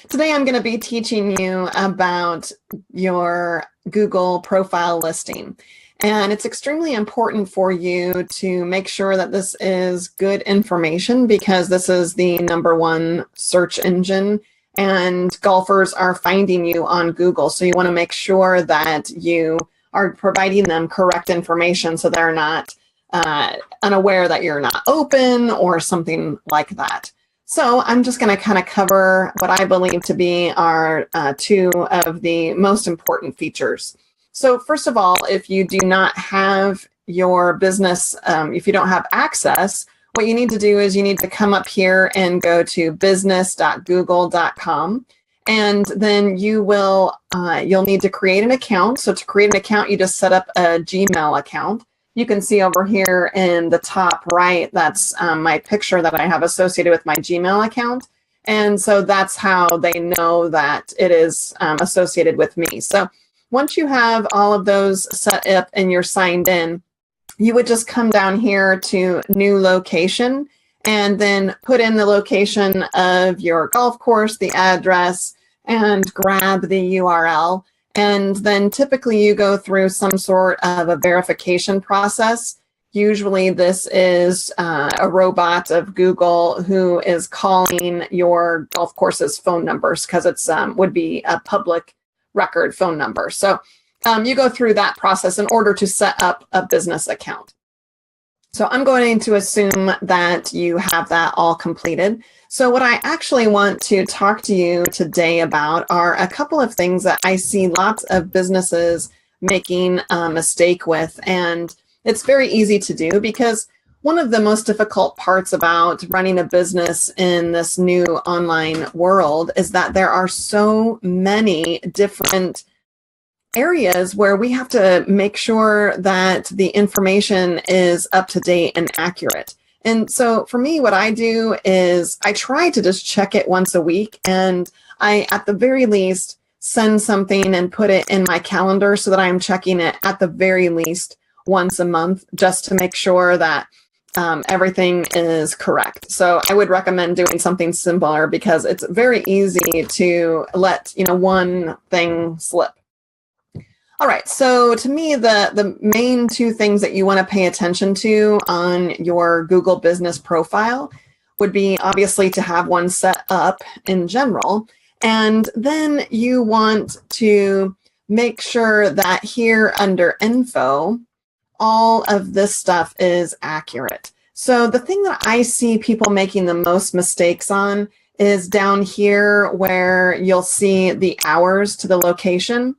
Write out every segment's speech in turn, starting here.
Today I'm going to be teaching you about your Google profile listing. And it's extremely important for you to make sure that this is good information because this is the #1 search engine and golfers are finding you on Google. So you want to make sure that you are providing them correct information so they're not unaware that you're not open or something like that. So I'm just going to kind of cover what I believe to be are two of the most important features. So first of all, if you do not have your business, if you don't have access, what you need to do is you need to come up here and go to business.google.com. And then you'll need to create an account. So to create an account, you just set up a Gmail account. You can see over here in the top right, that's my picture that I have associated with my Gmail account. And so that's how they know that it is associated with me. So once you have all of those set up and you're signed in, you would just come down here to new location and then put in the location of your golf course, the address, and grab the URL. And then typically you go through some sort of a verification process. Usually this is a robot of Google who is calling your golf course's phone numbers because it's would be a public record phone number. So you go through that process in order to set up a business account. So I'm going to assume that you have that all completed. So what I actually want to talk to you today about are a couple of things that I see lots of businesses making a mistake with. And it's very easy to do because one of the most difficult parts about running a business in this new online world is that there are so many different areas where we have to make sure that the information is up to date and accurate. And so for me, what I do is I try to just check it once a week, and I, at the very least, send something and put it in my calendar so that I'm checking it at the very least once a month, just to make sure that everything is correct. So I would recommend doing something similar because it's very easy to let one thing slip. All right, so to me, the main two things that you want to pay attention to on your Google business profile would be obviously to have one set up in general. And then you want to make sure that here under info, all of this stuff is accurate. So the thing that I see people making the most mistakes on is down here where you'll see the hours to the location.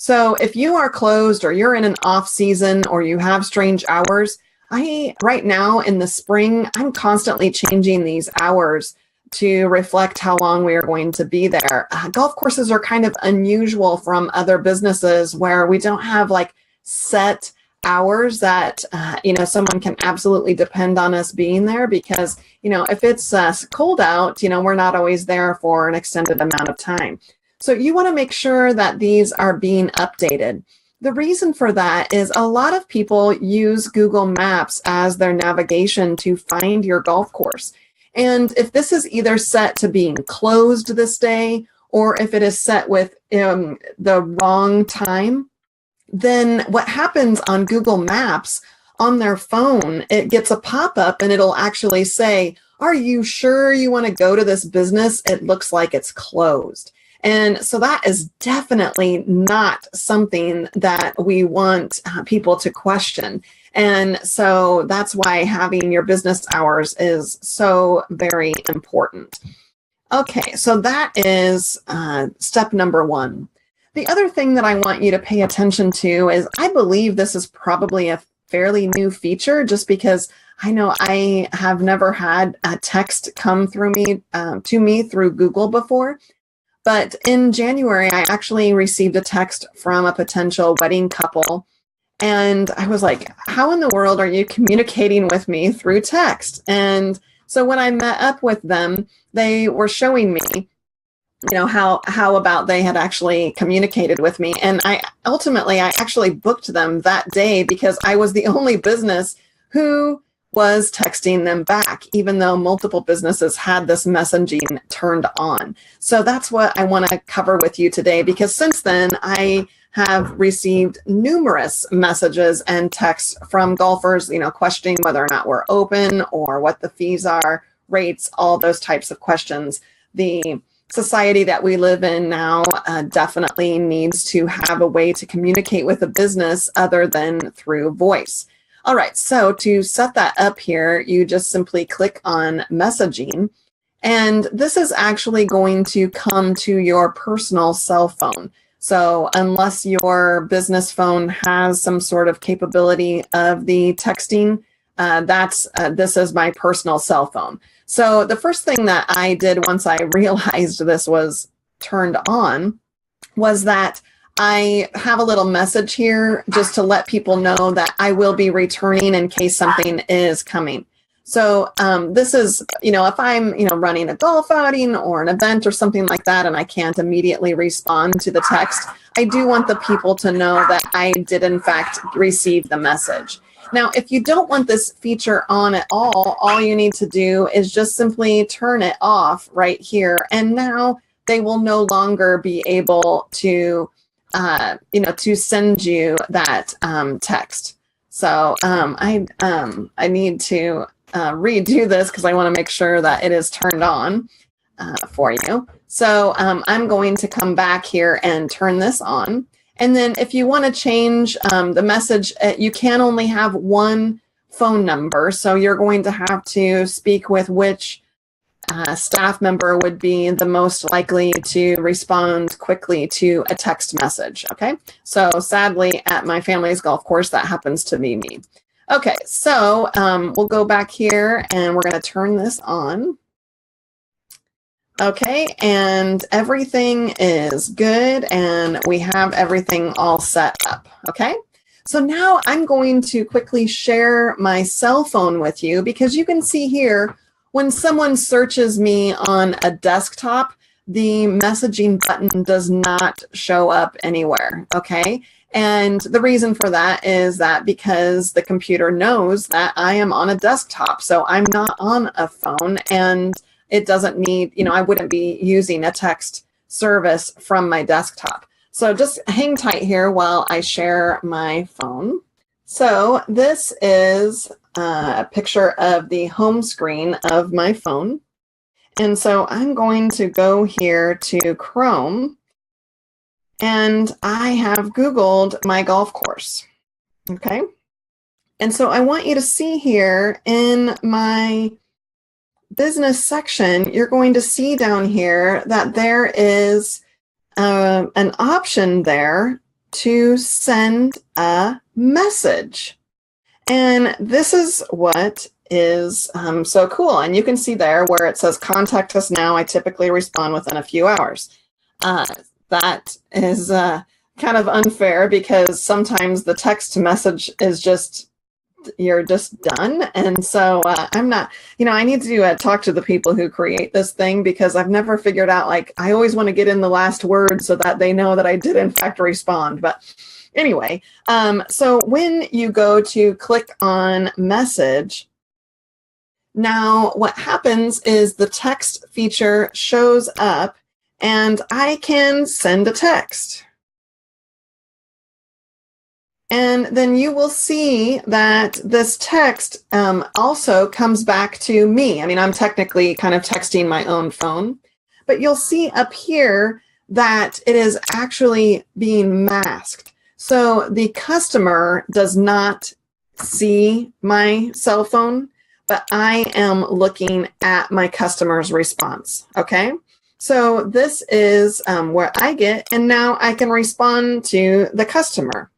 So if you are closed or you're in an off season or you have strange hours, right now in the spring, I'm constantly changing these hours to reflect how long we are going to be there. Golf courses are kind of unusual from other businesses where we don't have like set hours that, someone can absolutely depend on us being there because, if it's cold out, we're not always there for an extended amount of time. So you want to make sure that these are being updated. The reason for that is a lot of people use Google Maps as their navigation to find your golf course. And if this is either set to being closed this day, or if it is set with the wrong time, then what happens on Google Maps on their phone, it gets a pop-up and it'll actually say, "Are you sure you want to go to this business? It looks like it's closed." And so that is definitely not something that we want people to question. And so that's why having your business hours is so very important. Okay, so that is step #1. The other thing that I want you to pay attention to is I believe this is probably a fairly new feature just because I know I have never had a text come through me to me through Google before. But in January, I actually received a text from a potential wedding couple. And I was like, how in the world are you communicating with me through text? And so when I met up with them, they were showing me, how about they had actually communicated with me. And I actually booked them that day because I was the only business who was texting them back, even though multiple businesses had this messaging turned on. So that's what I want to cover with you today, because since then I have received numerous messages and texts from golfers, questioning whether or not we're open or what the fees are, rates, all those types of questions. The society that we live in now definitely needs to have a way to communicate with a business other than through voice. All right, so to set that up here, you just simply click on messaging, and this is actually going to come to your personal cell phone. So unless your business phone has some sort of capability of the texting, this is my personal cell phone. So the first thing that I did once I realized this was turned on was that I have a little message here just to let people know that I will be returning in case something is coming. So this is, if I'm, running a golf outing or an event or something like that, and I can't immediately respond to the text, I do want the people to know that I did in fact receive the message. Now, if you don't want this feature on at all you need to do is just simply turn it off right here. And now they will no longer be able to, to send you that text. So I need to redo this because I want to make sure that it is turned on for you. So I'm going to come back here and turn this on. And then if you want to change the message, you can only have one phone number. So you're going to have to speak with which staff member would be the most likely to respond quickly to a text message. Okay. So sadly, at my family's golf course, that happens to be me. Okay. So we'll go back here and we're going to turn this on. Okay, and everything is good, and we have everything all set up, okay? So now I'm going to quickly share my cell phone with you, because you can see here, when someone searches me on a desktop, the messaging button does not show up anywhere, okay? And the reason for that is that because the computer knows that I am on a desktop, so I'm not on a phone, and it doesn't need, I wouldn't be using a text service from my desktop. So just hang tight here while I share my phone. So this is a picture of the home screen of my phone. And so I'm going to go here to Chrome, and I have Googled my golf course, okay? And so I want you to see here in my business section, you're going to see down here that there is an option there to send a message. And this is what is so cool. And you can see there where it says, contact us now. I typically respond within a few hours. That is kind of unfair, because sometimes the text message is just, you're just done. And so I'm not, I need to talk to the people who create this thing, because I've never figured out, I always want to get in the last word so that they know that I did in fact respond. But anyway, so when you go to click on message, now what happens is the text feature shows up, and I can send a text. And then you will see that this text also comes back to me. I mean, I'm technically kind of texting my own phone, but you'll see up here that it is actually being masked. So the customer does not see my cell phone, but I am looking at my customer's response, okay? So this is where I get, and now I can respond to the customer.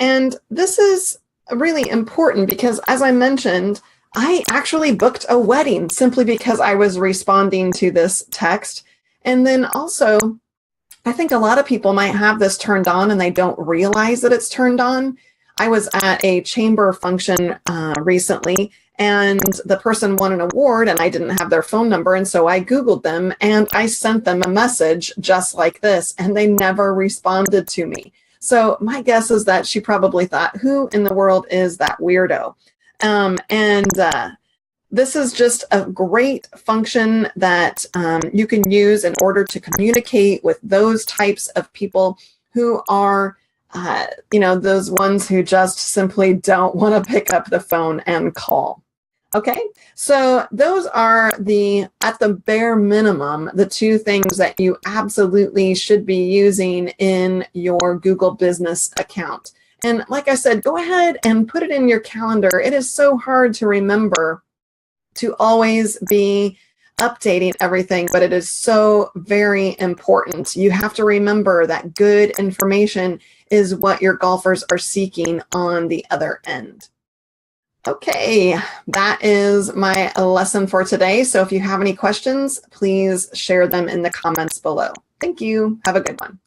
And this is really important because, as I mentioned, I actually booked a wedding simply because I was responding to this text. And then also, I think a lot of people might have this turned on and they don't realize that it's turned on. I was at a chamber function recently, and the person won an award, and I didn't have their phone number. And so I Googled them and I sent them a message just like this, and they never responded to me. So my guess is that she probably thought, who in the world is that weirdo? This is just a great function that you can use in order to communicate with those types of people who are, those ones who just simply don't want to pick up the phone and call. Okay, so those are at the bare minimum, the two things that you absolutely should be using in your Google Business account. And like I said, go ahead and put it in your calendar. It is so hard to remember to always be updating everything, but it is so very important. You have to remember that good information is what your golfers are seeking on the other end. Okay, that is my lesson for today. So if you have any questions, please share them in the comments below. Thank you. Have a good one.